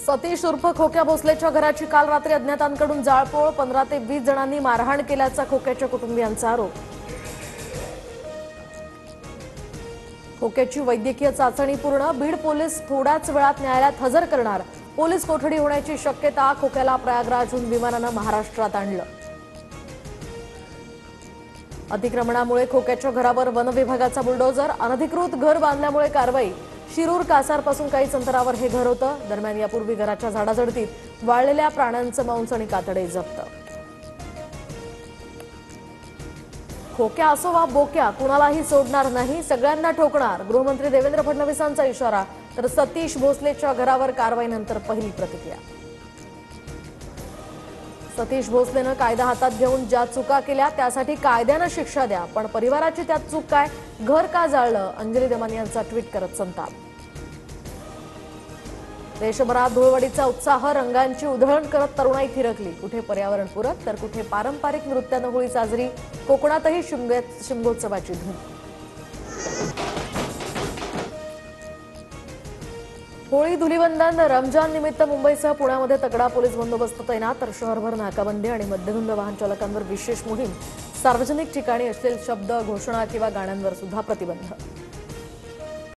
सतीश उर्फ खोक्या भोसलेच्या घराची काल रात्री अज्ञातांकडून जाळपोळ, 15 ते 20 जणांनी मारहाण केल्याचा खोक्याच्या कुटुंबियांचा आरोप। खोक्याची वैद्यकीय चाचणी पूर्ण, बीड पोलीस थोड्याच वेळात न्यायालयात हजर करणार। पोलीस कोठडी होण्याची शक्यता, खोक्याला प्रयागराजहून विमानानं महाराष्ट्रात आणलं। अतिक्रमणामुळे खोक्याच्या घरावर वन विभागाचा बुलडोजर, अनधिकृत घर बांधल्यामुळे कारवाई। शिरूर कासारपासून काहीच अंतरावर हे घर होतं। दरम्यान यापूर्वी घराच्या झाडाझडतीत वाळलेल्या प्राण्यांचं मांस आणि कातडे जप्त। खोक्या असो वा बोक्या, कुणालाही सोडणार नाही, सगळ्यांना ठोकणार, गृहमंत्री देवेंद्र फडणवीसांचा इशारा। तर सतीश भोसलेच्या घरावर कारवाईनंतर पहिली प्रतिक्रिया। सतीश भोसलेनं कायदा हातात घेऊन ज्या चुका केल्या त्यासाठी कायद्यानं शिक्षा द्या, पण परिवाराची त्यात चूक काय, घर का जाळलं, अंजली दमानी यांचा ट्विट करत संताप। देशभरात धुळवडीचा उत्साह, रंगांची उधळण करत तरुणाई थिरकली। कुठे पर्यावरणपूरक तर कुठे पारंपरिक नृत्यानं होळी साजरी। कोकणातही शिमगोत्सवाची धूम। होळी धुलीवंदन, रमजान निमित्त मुंबईसह पुण्यामध्ये तगडा पोलीस बंदोबस्त तैनात, तर शहरभर नाकाबंदी आणि मद्यधुंद वाहन चालकांवर विशेष मोहीम। सार्वजनिक ठिकाणी अश्लील शब्द, घोषणा किंवा गाण्यांवर सुद्धा प्रतिबंध।